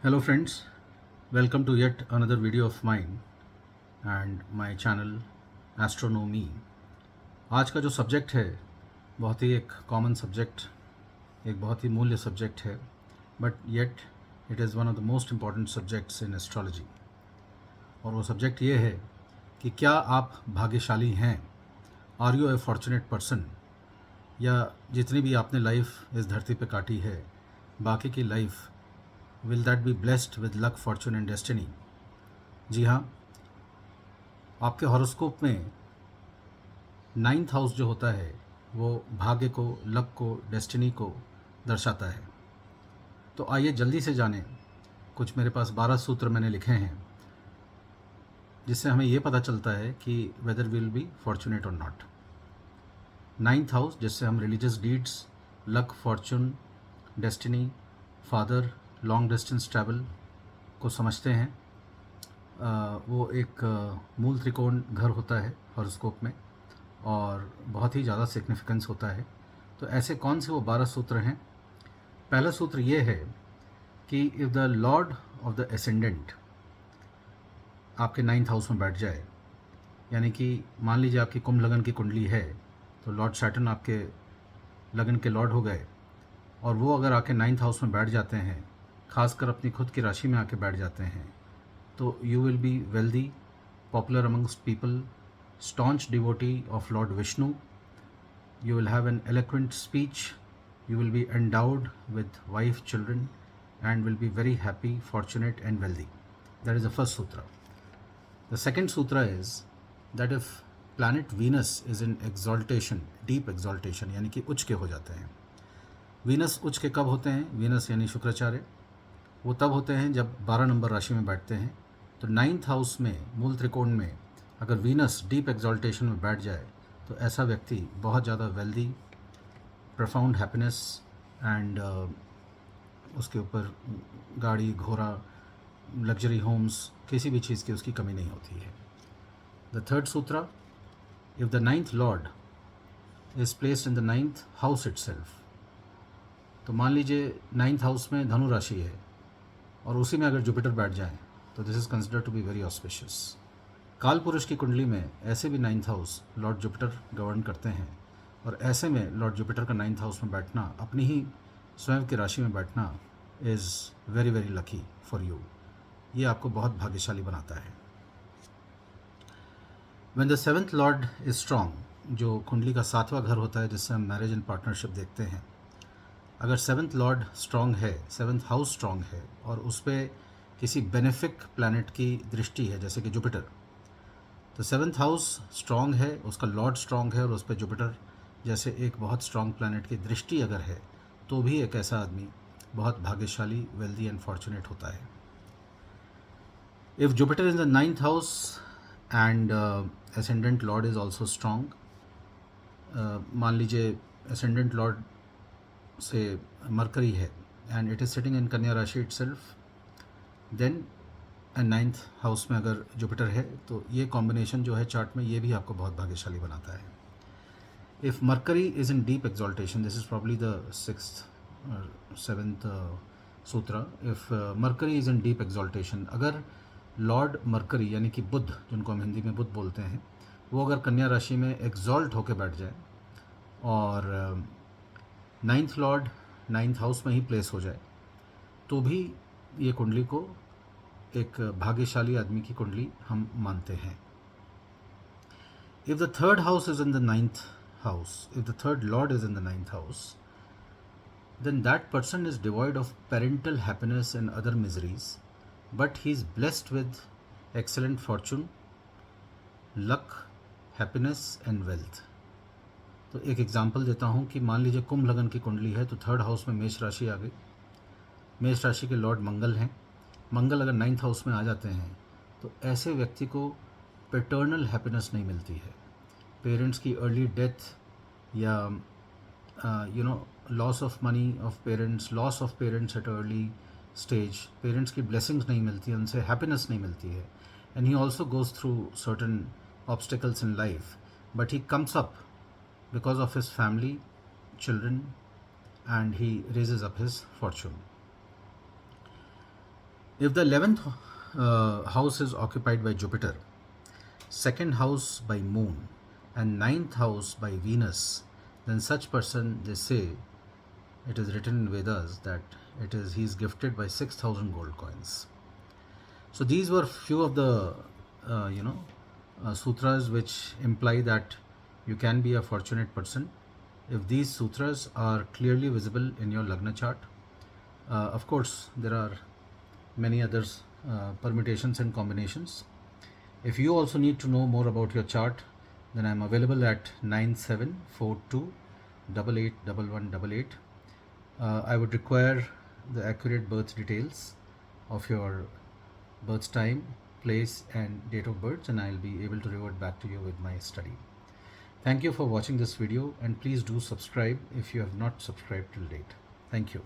Hello friends, welcome to yet another video of mine and my channel Astronomy। आज का जो subject है बहुत ही एक कॉमन सब्जेक्ट, एक बहुत ही मूल्य सब्जेक्ट है, but yet it is one of the most important subjects in astrology. और वो सब्जेक्ट ये है कि क्या आप भाग्यशाली हैं, are you a fortunate person, या जितनी भी आपने लाइफ इस धरती पे काटी है बाकी की life will that be blessed with luck fortune and destiny. जी हाँ, आपके हॉरोस्कोप में 9th हाउस जो होता है वो भाग्य को, लक को, डेस्टिनी को दर्शाता है। तो आइए जल्दी से जानें, कुछ मेरे पास 12 सूत्र मैंने लिखे हैं जिससे हमें ये पता चलता है कि वेदर विल बी फॉर्चुनेट और नॉट। 9th हाउस जिससे हम religious deeds, luck, Fortune, destiny, father, long distance travel को समझते हैं। वो एक मूल त्रिकोण घर होता है हॉरोस्कोप में और बहुत ही ज़्यादा सिग्निफिकेंस होता है। तो ऐसे कौन से वो 12 सूत्र हैं? पहला सूत्र ये है कि if the Lord of the ascendant आपके 9th हाउस में बैठ जाए, यानी कि मान लीजिए आपकी कुंभ लगन की कुंडली है तो लॉर्ड सैटर्न आपके लगन के लॉर्ड हो गए, और वो अगर आके 9th हाउस में बैठ जाते हैं, खासकर अपनी खुद की राशि में आके बैठ जाते हैं, तो you will be wealthy, popular amongst people, staunch devotee of Lord Vishnu. You will have an eloquent speech. You will be endowed with wife, children, and will be very happy, fortunate, and wealthy. That is the first sutra. The second sutra is that if planet Venus is in exaltation, deep exaltation, यानी कि उच्च के हो जाते हैं। Venus उच्च के कब होते हैं? वीनस यानी शुक्राचार्य, वो तब होते हैं जब 12 नंबर राशि में बैठते हैं। तो 9th हाउस में, मूल त्रिकोण में, अगर वीनस डीप एग्जॉल्टेशन में बैठ जाए तो ऐसा व्यक्ति बहुत ज़्यादा वेल्दी, प्रोफाउंड हैप्पीनेस एंड उसके ऊपर गाड़ी, घोड़ा, लग्जरी होम्स, किसी भी चीज़ की उसकी कमी नहीं होती है। The third Sutra, if the 9th Lord is placed in the 9th house itself. तो मान लीजिए 9th हाउस में धनु राशि है और उसी में अगर जुपिटर बैठ जाए तो this is considered to be very auspicious. काल पुरुष की कुंडली में ऐसे भी 9th house Lord Jupiter govern करते हैं, और ऐसे में लॉर्ड जुपिटर का 9th हाउस में बैठना, अपनी ही स्वयं की राशि में बैठना, is very very lucky for you. ये आपको बहुत भाग्यशाली बनाता है। When the 7th Lord is strong, जो कुंडली का 7वां घर होता है जिससे हम मैरिज एंड पार्टनरशिप देखते हैं, अगर 7th लॉर्ड स्ट्रांग है, 7th हाउस स्ट्रांग है और उस पर किसी बेनिफिक प्लैनेट की दृष्टि है जैसे कि जुपिटर, तो 7th हाउस स्ट्रांग है, उसका लॉर्ड स्ट्रांग है और उस पर जुपिटर जैसे एक बहुत स्ट्रांग प्लैनेट की दृष्टि अगर है, तो भी एक ऐसा आदमी बहुत भाग्यशाली, वेल्दी एंड फॉर्चुनेट होता है। If Jupiter is the 9th house and ascendant Lord is also strong, मान लीजिए एसेंडेंट लॉर्ड से मरकरी है and it is sitting in कन्या राशि itself, then and 9th house में अगर जुपिटर है, तो ये कॉम्बिनेशन जो है चार्ट में, ये भी आपको बहुत भाग्यशाली बनाता है। If mercury is in deep exaltation, this is probably the 6th और 7th सूत्र। If mercury is in deep exaltation, अगर लॉर्ड मरकरी यानी कि बुध, जिनको हम हिंदी में बुध बोलते हैं, वो अगर कन्या राशि में एग्जॉल्ट होकर बैठ जाए और 9th लॉर्ड 9th हाउस में ही प्लेस हो जाए, तो भी ये कुंडली को एक भाग्यशाली आदमी की कुंडली हम मानते हैं। If the 3rd house is in the 9th house, if the 3rd Lord is in the 9th house, then that person is devoid of parental happiness and other miseries, but he is blessed with excellent fortune, luck, happiness and wealth। तो एक example देता हूँ कि मान लीजिए कुंभ लगन की कुंडली है, तो 3rd हाउस में मेष राशि आ गई। मेष राशि के लॉर्ड मंगल हैं। मंगल अगर 9th हाउस में आ जाते हैं तो ऐसे व्यक्ति को पेटर्नल हैप्पीनेस नहीं मिलती है। पेरेंट्स की अर्ली डेथ या loss of money of parents, loss of parents at early stage, parents की ब्लेसिंग्स नहीं मिलती है, उनसे हैप्पीनेस नहीं मिलती है। And he also goes through certain obstacles in life, but he comes up because of his family, children, and he raises up his fortune. If the 11th house is occupied by Jupiter, second house by Moon, and ninth house by Venus, then such person, they say, it is written in Vedas that he's gifted by 6,000 gold coins. So these were few of the sutras which imply that you can be a fortunate person if these sutras are clearly visible in your Lagna chart. Of course, there are many others permutations and combinations. If you also need to know more about your chart, then I'm available at 9742881188. I would require the accurate birth details of your birth time, place, and date of birth, and I'll be able to revert back to you with my study. Thank you for watching this video, and please do subscribe if you have not subscribed till date. Thank you.